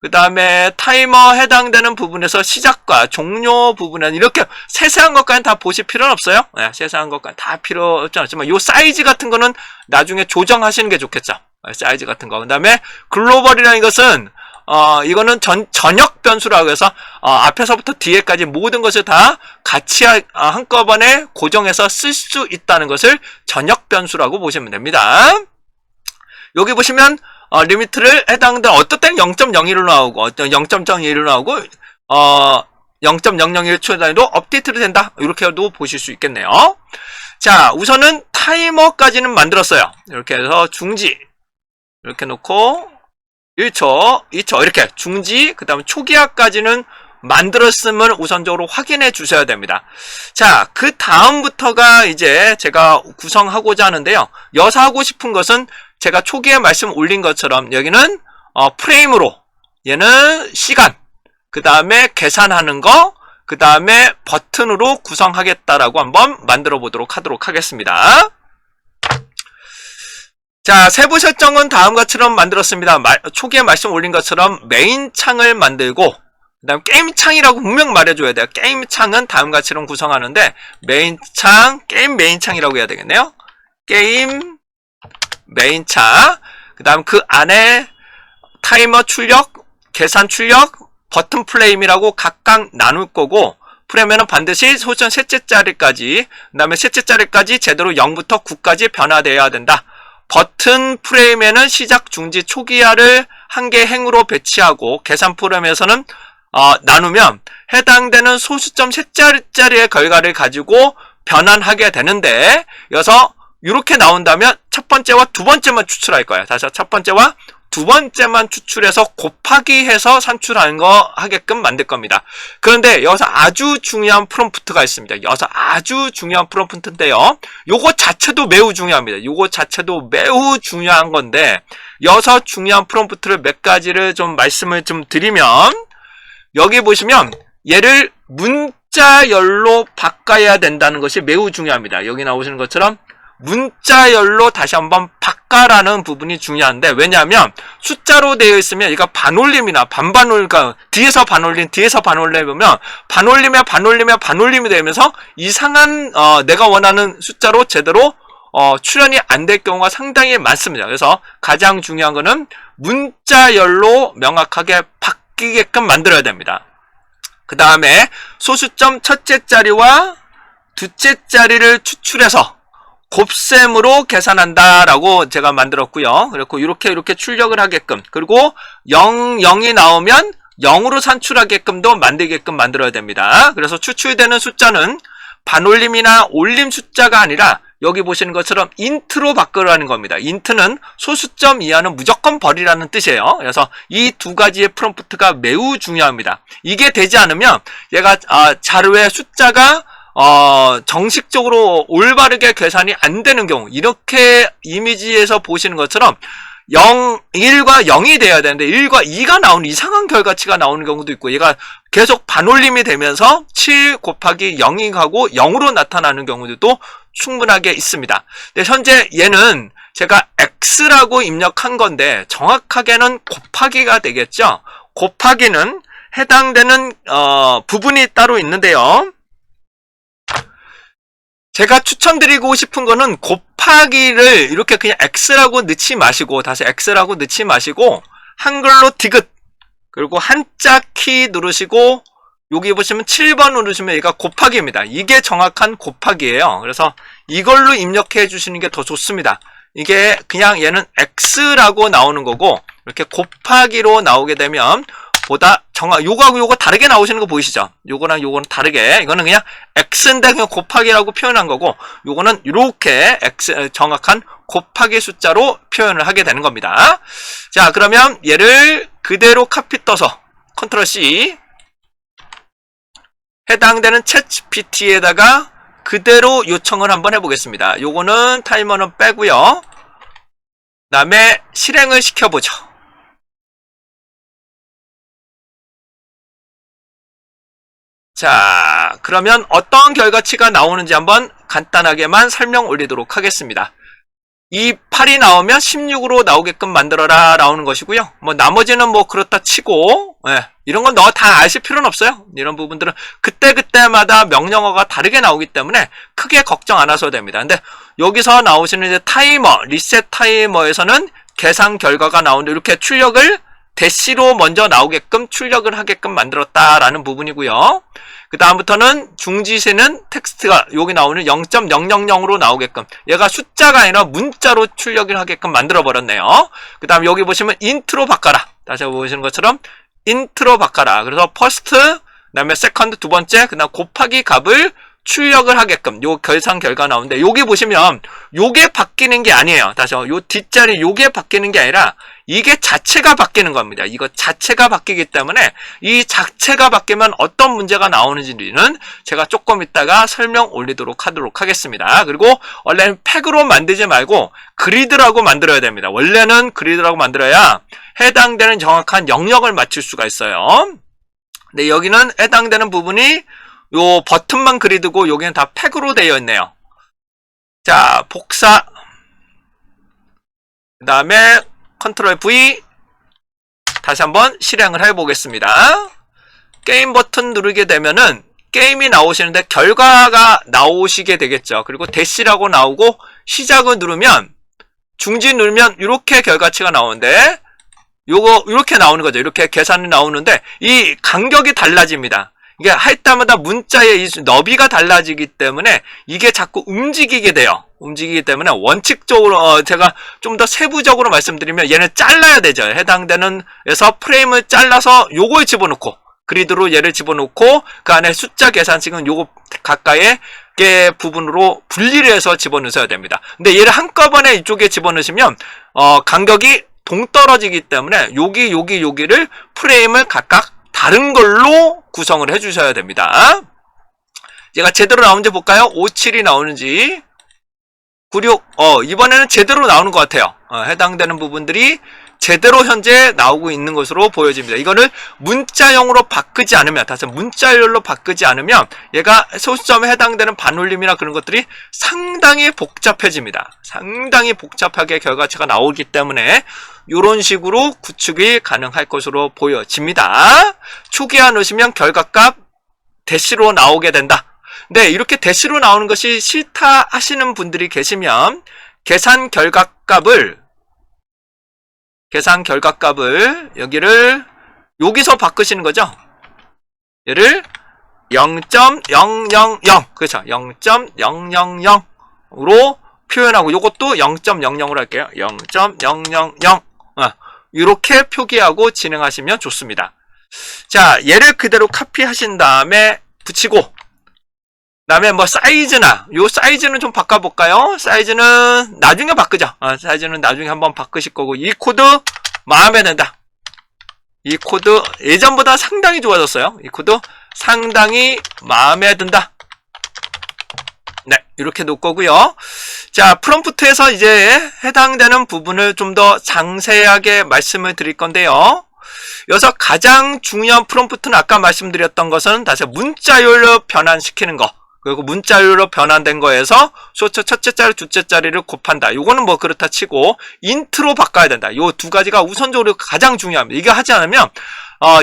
그 다음에 타이머 해당되는 부분에서 시작과 종료 부분은 이렇게 세세한 것까지 다 보실 필요는 없어요. 네, 세세한 것까지 다 필요 없지 않지만 이 사이즈 같은 거는 나중에 조정하시는 게 좋겠죠. 사이즈 같은 거. 그 다음에 글로벌이라는 것은 이거는 전역 변수라고 해서 앞에서부터 뒤에까지 모든 것을 다 같이 한꺼번에 고정해서 쓸 수 있다는 것을 전역 변수라고 보시면 됩니다. 여기 보시면 리미트를 해당되는 어떨 때는 0.01로 나오고 0.01로 나오고 0.001초 단위로 업데이트를 된다. 이렇게도 보실 수 있겠네요. 자, 우선은 타이머까지는 만들었어요. 이렇게 해서 중지 이렇게 놓고 1초, 2초 이렇게 중지, 그 다음에 초기화까지는 만들었음을 우선적으로 확인해 주셔야 됩니다. 자, 그 다음부터가 이제 제가 구성하고자 하는데요. 여기서 하고 싶은 것은 제가 초기에 말씀 올린 것처럼 여기는 프레임으로, 얘는 시간, 그 다음에 계산하는 거, 그 다음에 버튼으로 구성하겠다라고 한번 만들어 보도록 하겠습니다. 자, 세부 설정은 다음과 같이처럼 만들었습니다. 초기에 말씀 올린 것처럼 메인 창을 만들고, 그 다음 게임 창이라고 분명 말해줘야 돼요. 게임 창은 다음과 같이처럼 구성하는데, 메인 창, 게임 메인 창이라고 해야 되겠네요. 게임 메인 창, 그 다음 그 안에 타이머 출력, 계산 출력, 버튼 프레임이라고 각각 나눌 거고, 프레임에는 반드시 소수점 셋째 자리까지, 그 다음에 셋째 자리까지 제대로 0부터 9까지 변화되어야 된다. 버튼 프레임에는 시작, 중지, 초기화를 한 개 행으로 배치하고 계산 프레임에서는 나누면 해당되는 소수점 셋째 자리의 결과를 가지고 변환하게 되는데 여기서 이렇게 나온다면 첫 번째와 두 번째만 추출할 거예요. 다시 첫 번째와 두 번째만 추출해서 곱하기 해서 산출하는 거 하게끔 만들 겁니다. 그런데 여기서 아주 중요한 프롬프트가 있습니다. 여기서 아주 중요한 프롬프트인데요. 요거 자체도 매우 중요합니다. 요거 자체도 매우 중요한 건데 여기서 중요한 프롬프트를 몇 가지를 좀 말씀을 좀 드리면 여기 보시면 얘를 문자열로 바꿔야 된다는 것이 매우 중요합니다. 여기 나오시는 것처럼 문자열로 다시 한번 바꿔라는 부분이 중요한데 왜냐하면 숫자로 되어 있으면 얘가 반올림이나 반반올림, 그러니까 뒤에서 반올림 보면 반올림이 되면서 이상한 내가 원하는 숫자로 제대로 출현이 안 될 경우가 상당히 많습니다. 그래서 가장 중요한 거는 문자열로 명확하게 바뀌게끔 만들어야 됩니다. 그 다음에 소수점 첫째 자리와 둘째 자리를 추출해서 곱셈으로 계산한다라고 제가 만들었고요. 그리고 이렇게 출력을 하게끔, 그리고 0이 나오면 0으로 산출하게끔도 만들게끔 만들어야 됩니다. 그래서 추출되는 숫자는 반올림이나 올림 숫자가 아니라 여기 보시는 것처럼 인트로 바꾸라는 겁니다. 인트는 소수점 이하는 무조건 버리라는 뜻이에요. 그래서 이 두 가지의 프롬프트가 매우 중요합니다. 이게 되지 않으면 얘가 자료의 숫자가 정식적으로 올바르게 계산이 안 되는 경우, 이렇게 이미지에서 보시는 것처럼 1과 0이 돼야 되는데 1과 2가 나오는 이상한 결과치가 나오는 경우도 있고 얘가 계속 반올림이 되면서 7 곱하기 0이 가고 0으로 나타나는 경우도 충분하게 있습니다. 근데 현재 얘는 제가 X라고 입력한 건데 정확하게는 곱하기가 되겠죠. 곱하기는 해당되는 부분이 따로 있는데요. 제가 추천드리고 싶은 거는 곱하기를 이렇게 그냥 X라고 넣지 마시고, 다시 X라고 넣지 마시고, 한글로 디귿, 그리고 한자 키 누르시고, 여기 보시면 7번 누르시면 얘가 곱하기입니다. 이게 정확한 곱하기예요. 그래서 이걸로 입력해 주시는 게 더 좋습니다. 이게 그냥 얘는 X라고 나오는 거고, 이렇게 곱하기로 나오게 되면, 보다 요거하고 요거 다르게 나오시는 거 보이시죠? 요거랑 요거는 다르게, 이거는 그냥 X인데 그냥 곱하기라고 표현한 거고, 요거는 이렇게 정확한 곱하기 숫자로 표현을 하게 되는 겁니다. 자, 그러면 얘를 그대로 카피 떠서 컨트롤 C, 해당되는 챗GPT에다가 그대로 요청을 한번 해보겠습니다. 요거는 타이머는 빼고요. 다음에 실행을 시켜보죠. 자, 그러면 어떤 결과치가 나오는지 한번 간단하게만 설명 올리도록 하겠습니다. 이 8이 나오면 16으로 나오게끔 만들어라 나오는 것이고요. 뭐 나머지는 뭐 그렇다 치고 이런 건 너 다 아실 필요는 없어요. 이런 부분들은 그때그때마다 명령어가 다르게 나오기 때문에 크게 걱정 안 하셔도 됩니다. 근데 여기서 나오시는 이제 타이머, 리셋 타이머에서는 계산 결과가 나오는데 이렇게 출력을 대시로 먼저 나오게끔 출력을 하게끔 만들었다라는 부분이고요. 그 다음부터는 중지시는 텍스트가 여기 나오는 0.000으로 나오게끔 얘가 숫자가 아니라 문자로 출력을 하게끔 만들어 버렸네요. 그 다음 여기 보시면 인트로 바꿔라. 다시 보시는 것처럼 인트로 바꿔라. 그래서 퍼스트, 그 다음에 세컨드 두 번째, 그 다음 곱하기 값을 출력을 하게끔 요 계산 결과 나오는데 여기 보시면 요게 바뀌는 게 아니에요. 다시 요 뒷자리 요게 바뀌는 게 아니라 이게 자체가 바뀌는 겁니다. 이거 자체가 바뀌기 때문에 이 자체가 바뀌면 어떤 문제가 나오는지는 제가 조금 이따가 설명 올리도록 하도록 하겠습니다. 그리고 원래는 팩으로 만들지 말고 그리드라고 만들어야 됩니다. 원래는 그리드라고 만들어야 해당되는 정확한 영역을 맞출 수가 있어요. 근데 여기는 해당되는 부분이 요 버튼만 그리드고 여기는 다 팩으로 되어 있네요. 자, 복사. 그 다음에 컨트롤 V 다시 한번 실행을 해보겠습니다. 게임 버튼 누르게 되면은 게임이 나오시는데 결과가 나오시게 되겠죠. 그리고 대시라고 나오고 시작을 누르면 중지 누르면 이렇게 결과치가 나오는데 요거 이렇게 나오는 거죠. 이렇게 계산이 나오는데 이 간격이 달라집니다. 이게 할 때마다 문자의 이 너비가 달라지기 때문에 이게 자꾸 움직이게 돼요. 움직이기 때문에 원칙적으로 제가 좀 더 세부적으로 말씀드리면 얘는 잘라야 되죠. 해당되는 에서 프레임을 잘라서 요걸 집어넣고 그리드로 얘를 집어넣고 그 안에 숫자 계산식은 요거 가까이의 부분으로 분리를 해서 집어넣으셔야 됩니다. 근데 얘를 한꺼번에 이쪽에 집어넣으시면 간격이 동떨어지기 때문에 여기를 프레임을 각각 다른 걸로 구성을 해주셔야 됩니다. 얘가 제대로 나오는지 볼까요? 57이 나오는지 96, 이번에는 제대로 나오는 것 같아요. 해당되는 부분들이 제대로 현재 나오고 있는 것으로 보여집니다. 이거를 문자형으로 바꾸지 않으면, 다시 문자열로 바꾸지 않으면 얘가 소수점에 해당되는 반올림이나 그런 것들이 상당히 복잡해집니다. 상당히 복잡하게 결과치가 나오기 때문에 이런 식으로 구축이 가능할 것으로 보여집니다. 초기화 넣으시면 결과값 대시로 나오게 된다. 네, 이렇게 대시로 나오는 것이 싫다 하시는 분들이 계시면 계산 결과값을 여기를 여기서 바꾸시는 거죠. 얘를 0.000 그렇죠. 0.000으로 표현하고 요것도 0.00으로 할게요. 0.000 이렇게 표기하고 진행하시면 좋습니다. 자, 얘를 그대로 카피하신 다음에 붙이고 그다음에 뭐 사이즈나 요 사이즈는 좀 바꿔볼까요? 사이즈는 나중에 바꾸죠. 사이즈는 나중에 한번 바꾸실 거고 이 코드 마음에 든다. 이 코드 예전보다 상당히 좋아졌어요. 이 코드 상당히 마음에 든다. 네, 이렇게 놓을 거고요. 자, 프롬프트에서 이제 해당되는 부분을 좀 더 상세하게 말씀을 드릴 건데요. 여기서 가장 중요한 프롬프트는 아까 말씀드렸던 것은 다시 문자열로 변환시키는 거. 그리고 문자열로 변환된 거에서 첫째 자리, 둘째 자리를 곱한다. 요거는 뭐 그렇다 치고 인트로 바꿔야 된다. 요 두 가지가 우선적으로 가장 중요합니다. 이게 하지 않으면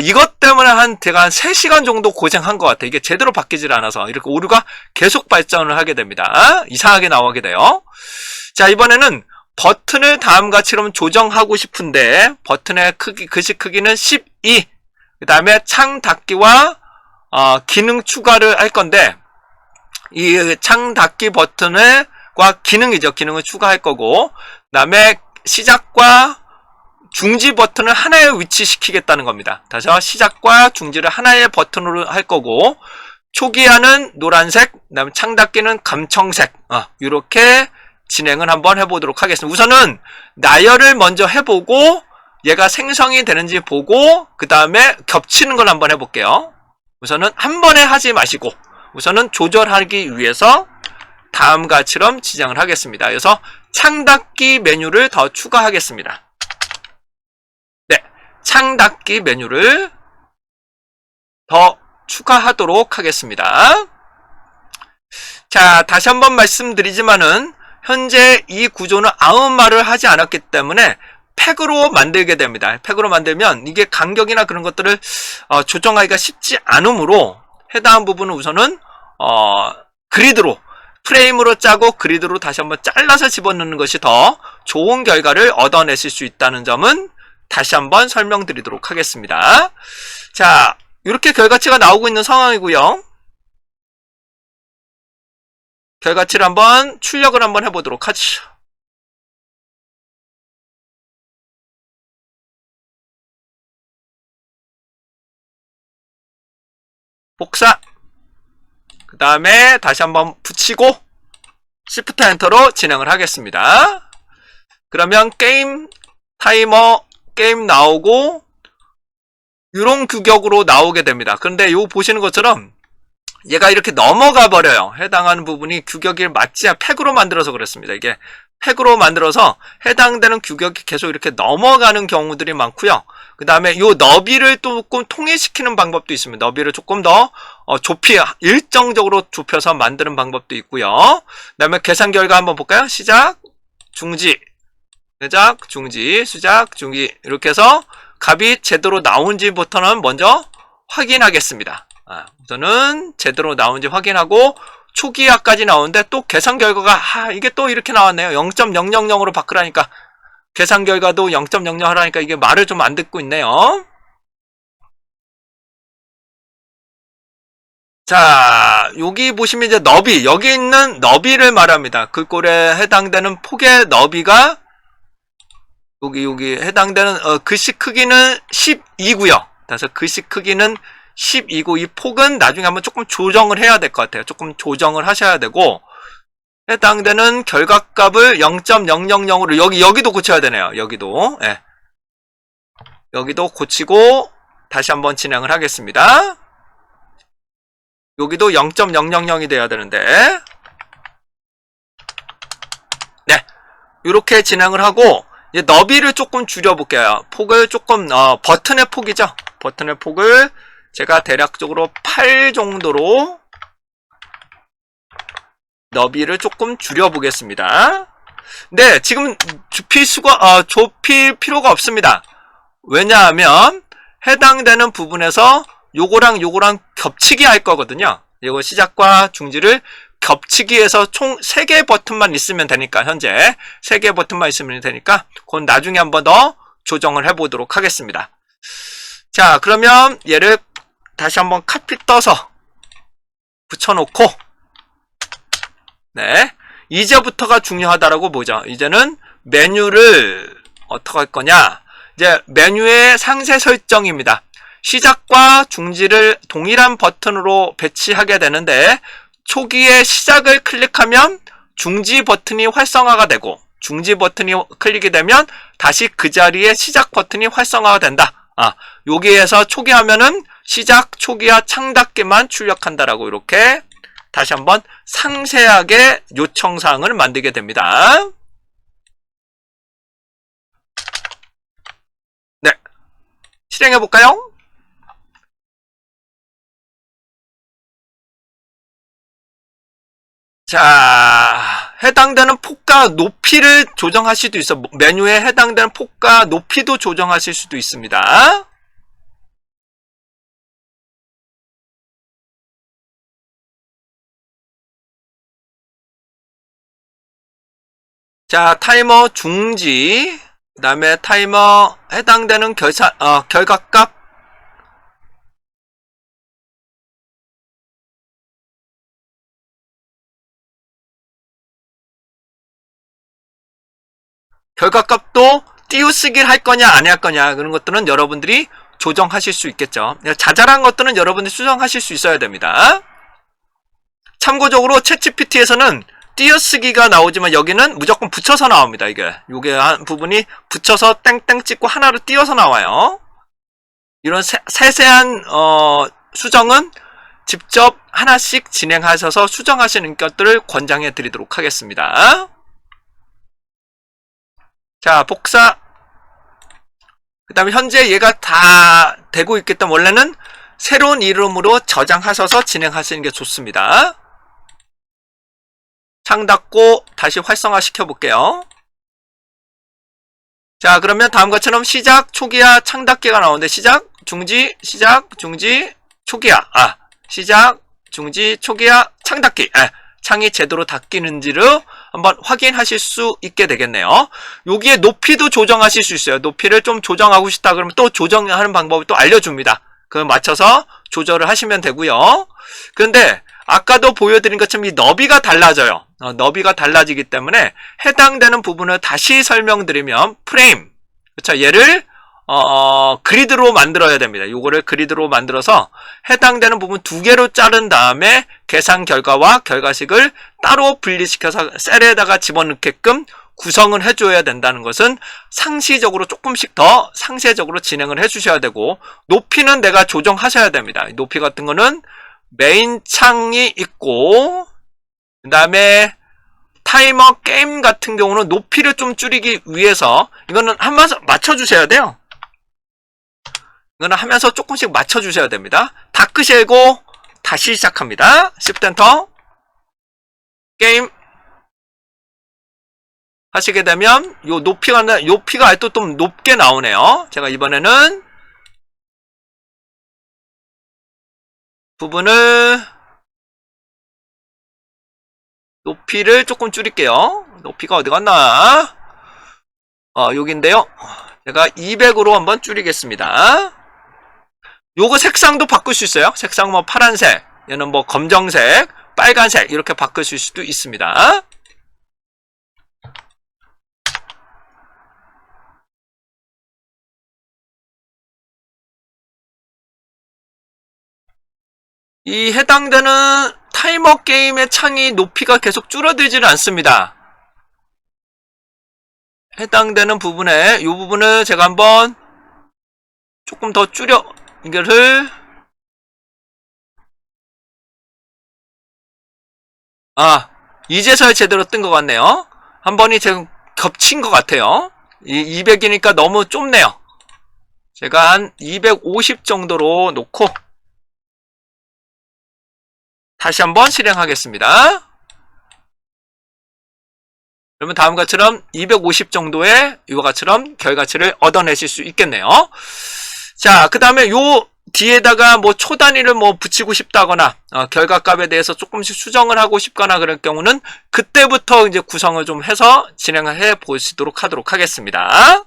이것 때문에 제가 한 3시간 정도 고생한 것 같아요. 이게 제대로 바뀌질 않아서 이렇게 오류가 계속 발전을 하게 됩니다. 이상하게 나오게 돼요. 자, 이번에는 버튼을 다음과 같이 조정하고 싶은데 버튼의 크기, 글씨 크기는 12. 그 다음에 창 닫기와 기능 추가를 할 건데 이 창 닫기 버튼과 기능이죠. 기능을 추가할 거고 그 다음에 시작과 중지 버튼을 하나에 위치시키겠다는 겁니다. 다시 시작과 중지를 하나의 버튼으로 할 거고 초기화는 노란색, 그 다음에 창 닫기는 감청색 이렇게 진행을 한번 해보도록 하겠습니다. 우선은 나열을 먼저 해보고 얘가 생성이 되는지 보고 그 다음에 겹치는 걸 한번 해볼게요. 우선은 한 번에 하지 마시고 우선은 조절하기 위해서 다음과 같이럼 지정을 하겠습니다. 그래서 창닫기 메뉴를 더 추가하겠습니다. 네, 창닫기 메뉴를 더 추가하도록 하겠습니다. 자, 다시 한번 말씀드리지만은 현재 이 구조는 아무 말을 하지 않았기 때문에 팩으로 만들게 됩니다. 팩으로 만들면 이게 간격이나 그런 것들을 조정하기가 쉽지 않으므로 해당 부분은 우선은 그리드로 프레임으로 짜고 그리드로 다시 한번 잘라서 집어넣는 것이 더 좋은 결과를 얻어내실 수 있다는 점은 다시 한번 설명드리도록 하겠습니다. 자, 이렇게 결과치가 나오고 있는 상황이고요. 결과치를 한번 출력을 한번 해보도록 하죠. 복사. 그 다음에 다시 한번 붙이고 Shift 엔터로 진행을 하겠습니다. 그러면 게임 타이머 게임 나오고 이런 규격으로 나오게 됩니다. 그런데 요 보시는 것처럼 얘가 이렇게 넘어가 버려요. 해당하는 부분이 규격이 맞지 않 팩으로 만들어서 그렇습니다. 이게 팩으로 만들어서 해당되는 규격이 계속 이렇게 넘어가는 경우들이 많고요. 그 다음에 요 너비를 조금 통일시키는 방법도 있습니다. 너비를 조금 더 일정적으로 좁혀서 만드는 방법도 있고요. 그 다음에 계산 결과 한번 볼까요? 시작, 중지, 시작, 중지, 시작, 중지 이렇게 해서 값이 제대로 나온지부터는 먼저 확인하겠습니다. 우선은 제대로 나온지 확인하고 초기화까지 나오는데 또 계산 결과가 이게 또 이렇게 나왔네요. 0.000으로 바꾸라니까 계산 결과도 0.00 하라니까 이게 말을 좀 안 듣고 있네요. 자, 여기 보시면 이제 너비, 여기 있는 너비를 말합니다. 글꼴에 해당되는 폭의 너비가 여기 해당되는 글씨 크기는 12고요. 그래서 글씨 크기는 12고 이 폭은 나중에 한번 조금 조정을 해야 될 것 같아요. 조금 조정을 하셔야 되고 해당되는 결과값을 0.000으로 여기도 고쳐야 되네요. 여기도 여기도 고치고 다시 한번 진행을 하겠습니다. 여기도 0.000이 돼야 되는데 네, 이렇게 진행을 하고 이제 너비를 조금 줄여볼게요. 폭을 조금 버튼의 폭이죠. 버튼의 폭을 제가 대략적으로 8 정도로 너비를 조금 줄여보겠습니다. 네, 지금 좁힐 필요가 없습니다. 왜냐하면 해당되는 부분에서 요거랑 겹치기 할 거거든요. 이거 시작과 중지를 겹치기 해서 총 3개의 버튼만 있으면 되니까 현재 3개의 버튼만 있으면 되니까 그건 나중에 한번 더 조정을 해보도록 하겠습니다. 자, 그러면 얘를 다시 한번 카피 떠서 붙여놓고 네, 이제부터가 중요하다라고 보죠. 이제는 메뉴를 어떻게 할 거냐, 이제 메뉴의 상세 설정입니다. 시작과 중지를 동일한 버튼으로 배치하게 되는데 초기에 시작을 클릭하면 중지 버튼이 활성화가 되고 중지 버튼이 클릭이 되면 다시 그 자리에 시작 버튼이 활성화가 된다. 여기에서 초기화면은 시작, 초기화, 창닫기만 출력한다라고 이렇게 다시 한번 상세하게 요청사항을 만들게 됩니다. 네, 실행해 볼까요? 자, 해당되는 폭과 높이를 조정할 수도 있어. 메뉴에 해당되는 폭과 높이도 조정하실 수도 있습니다. 자, 타이머 중지, 그 다음에 타이머 해당되는 결과값, 결과값도 띄우쓰기를 할 거냐 안 할 거냐 그런 것들은 여러분들이 조정하실 수 있겠죠. 자잘한 것들은 여러분들이 수정하실 수 있어야 됩니다. 참고적으로 챗GPT에서는 띄어쓰기가 나오지만 여기는 무조건 붙여서 나옵니다. 요게 한 부분이 붙여서 땡땡 찍고 하나로 띄어서 나와요. 이런 세세한 수정은 직접 하나씩 진행하셔서 수정하시는 것들을 권장해 드리도록 하겠습니다. 자, 복사. 그 다음에 현재 얘가 다 되고 있기 때문에 원래는 새로운 이름으로 저장하셔서 진행하시는 게 좋습니다. 창 닫고 다시 활성화 시켜볼게요. 자, 그러면 다음과 같처럼 시작, 초기화, 창 닫기가 나오는데 시작, 중지, 시작, 중지, 초기화. 시작, 중지, 초기화, 창 닫기. 창이 제대로 닫히는지를 한번 확인하실 수 있게 되겠네요. 여기에 높이도 조정하실 수 있어요. 높이를 좀 조정하고 싶다 그러면 또 조정하는 방법을 또 알려줍니다. 그걸 맞춰서 조절을 하시면 되고요. 그런데 아까도 보여드린 것처럼 이 너비가 달라져요. 너비가 달라지기 때문에 해당되는 부분을 다시 설명드리면 프레임, 그렇죠? 얘를 그리드로 만들어야 됩니다. 요거를 그리드로 만들어서 해당되는 부분 두 개로 자른 다음에 계산 결과와 결과식을 따로 분리시켜서 셀에다가 집어넣게끔 구성을 해줘야 된다는 것은 상시적으로 조금씩 더 상세적으로 진행을 해주셔야 되고, 높이는 내가 조정하셔야 됩니다. 높이 같은 거는 메인 창이 있고, 그 다음에 타이머 게임 같은 경우는 높이를 좀 줄이기 위해서 이거는 한번 맞춰주셔야 돼요. 이거는 하면서 조금씩 맞춰주셔야 됩니다. 다 끄시고 다시 시작합니다. Shift 엔터. 게임 하시게 되면 요 높이가 아예 좀 높게 나오네요. 제가 이번에는 부분을 높이를 조금 줄일게요. 높이가 어디 갔나? 여기인데요. 제가 200으로 한번 줄이겠습니다. 요거 색상도 바꿀 수 있어요. 색상 뭐 파란색, 얘는 뭐 검정색, 빨간색 이렇게 바꾸실 수도 있습니다. 이 해당되는 타이머 게임의 창이 높이가 계속 줄어들지는 않습니다. 해당되는 부분에 이 부분을 제가 한번 조금 더 줄여 이거를 이제서야 제대로 뜬 것 같네요. 한 번이 지금 겹친 것 같아요. 이 200이니까 너무 좁네요. 제가 한 250 정도로 놓고 다시 한번 실행하겠습니다. 그러면 다음과 같처럼 250 정도의 이와 같처럼 결과치를 얻어내실 수 있겠네요. 자, 그 다음에 요 뒤에다가 뭐 초 단위를 뭐 붙이고 싶다거나 결과값에 대해서 조금씩 수정을 하고 싶거나 그럴 경우는 그때부터 이제 구성을 좀 해서 진행을 해 보시도록 하도록 하겠습니다.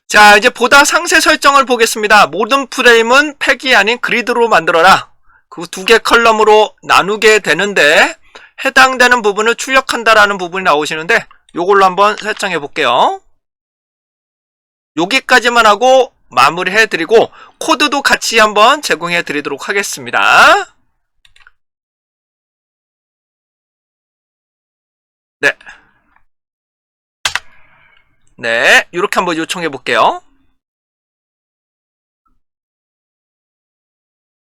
자, 이제 보다 상세 설정을 보겠습니다. 모든 프레임은 팩이 아닌 그리드로 만들어라. 그 두 개 컬럼으로 나누게 되는데 해당되는 부분을 출력한다라는 부분이 나오시는데 요걸로 한번 설정해 볼게요. 여기까지만 하고 마무리해 드리고 코드도 같이 한번 제공해 드리도록 하겠습니다. 네, 이렇게 한번 요청해 볼게요.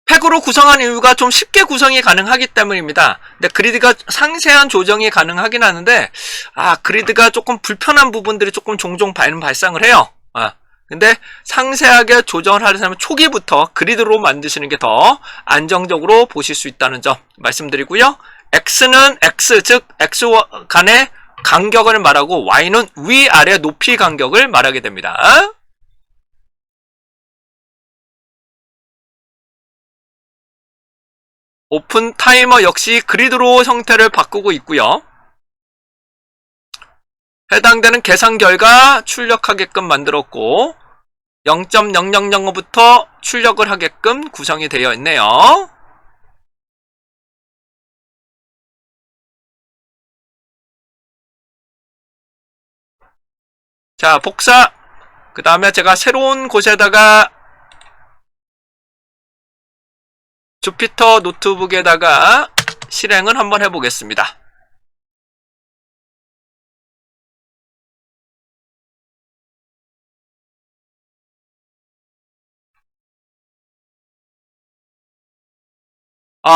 팩으로 구성한 이유가 좀 쉽게 구성이 가능하기 때문입니다. 근데 그리드가 상세한 조정이 가능하긴 하는데 그리드가 조금 불편한 부분들이 조금 종종 발생을 해요. 근데 상세하게 조정을 하려면 초기부터 그리드로 만드시는 게 더 안정적으로 보실 수 있다는 점 말씀드리고요. X는 X, 즉 X 간의 간격을 말하고 Y는 위아래 높이 간격을 말하게 됩니다. 오픈 타이머 역시 그리드로 형태를 바꾸고 있고요. 해당되는 계산 결과 출력하게끔 만들었고 0.0005부터 출력을 하게끔 구성이 되어 있네요. 자, 복사. 그 다음에 제가 새로운 곳에다가 주피터 노트북에다가 실행을 한번 해보겠습니다.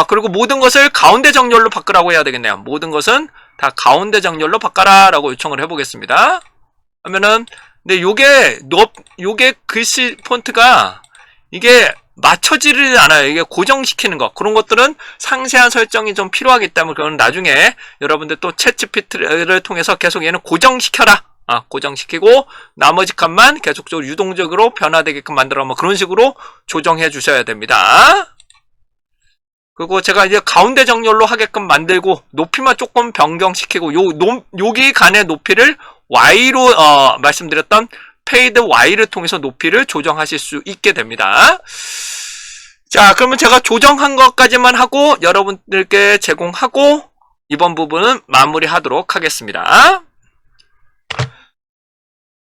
그리고 모든 것을 가운데 정렬로 바꾸라고 해야 되겠네요. 모든 것은 다 가운데 정렬로 바꿔라 라고 요청을 해보겠습니다. 하면은, 근데 요게 글씨 폰트가 이게 맞춰지를 않아요. 이게 고정시키는 거. 그런 것들은 상세한 설정이 좀 필요하기 때문에 그건 나중에 여러분들 또 챗GPT를 통해서 계속 얘는 고정시켜라. 고정시키고 나머지 칸만 계속적으로 유동적으로 변화되게끔 만들어 뭐 그런 식으로 조정해 주셔야 됩니다. 그리고 제가 이제 가운데 정렬로 하게끔 만들고 높이만 조금 변경시키고 여기 간의 높이를 Y로 말씀드렸던 페이드 Y를 통해서 높이를 조정하실 수 있게 됩니다. 자, 그러면 제가 조정한 것까지만 하고 여러분들께 제공하고 이번 부분은 마무리하도록 하겠습니다.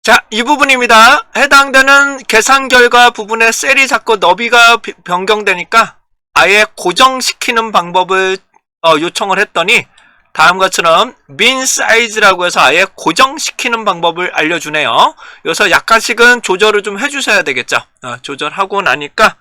자, 이 부분입니다. 해당되는 계산 결과 부분에 셀이 자꾸 너비가 변경되니까 아예 고정시키는 방법을 요청을 했더니 다음과 같처럼 min 사이즈라고 해서 아예 고정시키는 방법을 알려주네요. 여기서 약간씩은 조절을 좀 해주셔야 되겠죠. 조절하고 나니까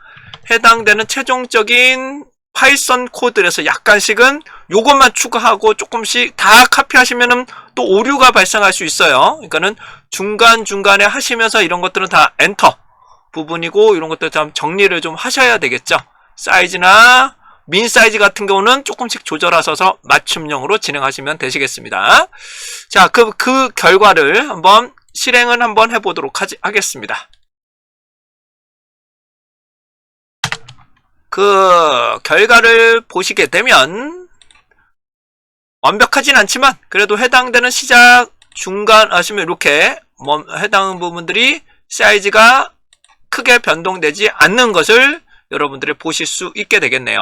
해당되는 최종적인 파이썬 코드에서 약간씩은 요것만 추가하고 조금씩 다 카피하시면은 또 오류가 발생할 수 있어요. 그러니까는 중간중간에 하시면서 이런 것들은 다 엔터 부분이고 이런 것들 좀 정리를 좀 하셔야 되겠죠. 사이즈나 민 사이즈 같은 경우는 조금씩 조절하셔서 맞춤형으로 진행하시면 되시겠습니다. 자, 그 결과를 한번 실행을 한번 해보도록 하겠습니다. 그 결과를 보시게 되면 완벽하진 않지만 그래도 해당되는 시작 중간 하시면 이렇게 해당 부분들이 사이즈가 크게 변동되지 않는 것을 여러분들이 보실 수 있게 되겠네요.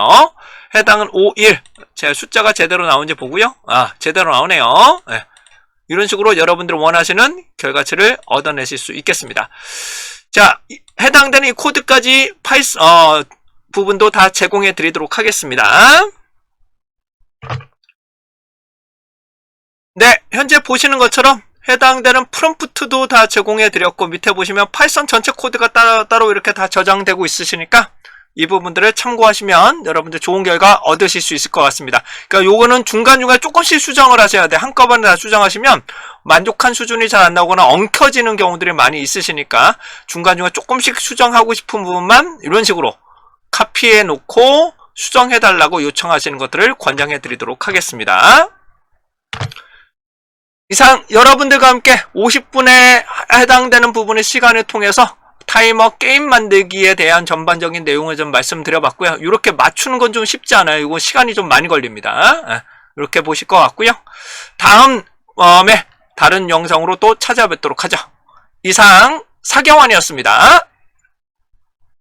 해당은 5, 1. 제 숫자가 제대로 나오는지 보고요. 제대로 나오네요. 네. 이런 식으로 여러분들 원하시는 결과치를 얻어내실 수 있겠습니다. 자, 해당되는 이 코드까지 부분도 다 제공해 드리도록 하겠습니다. 네, 현재 보시는 것처럼 해당되는 프롬프트도 다 제공해 드렸고 밑에 보시면 파이썬 전체 코드가 따로 이렇게 다 저장되고 있으시니까 이 부분들을 참고하시면 여러분들 좋은 결과 얻으실 수 있을 것 같습니다. 그러니까 요거는 중간중간 조금씩 수정을 하셔야 돼. 한꺼번에 다 수정하시면 만족한 수준이 잘 안 나오거나 엉켜지는 경우들이 많이 있으시니까 중간중간 조금씩 수정하고 싶은 부분만 이런 식으로 카피해 놓고 수정해 달라고 요청하시는 것들을 권장해 드리도록 하겠습니다. 이상 여러분들과 함께 50분에 해당되는 부분의 시간을 통해서 타이머 게임 만들기에 대한 전반적인 내용을 좀 말씀드려봤고요. 이렇게 맞추는 건 좀 쉽지 않아요. 이거 시간이 좀 많이 걸립니다. 이렇게 보실 것 같고요. 다음에 다른 영상으로 또 찾아뵙도록 하죠. 이상 사경환이었습니다.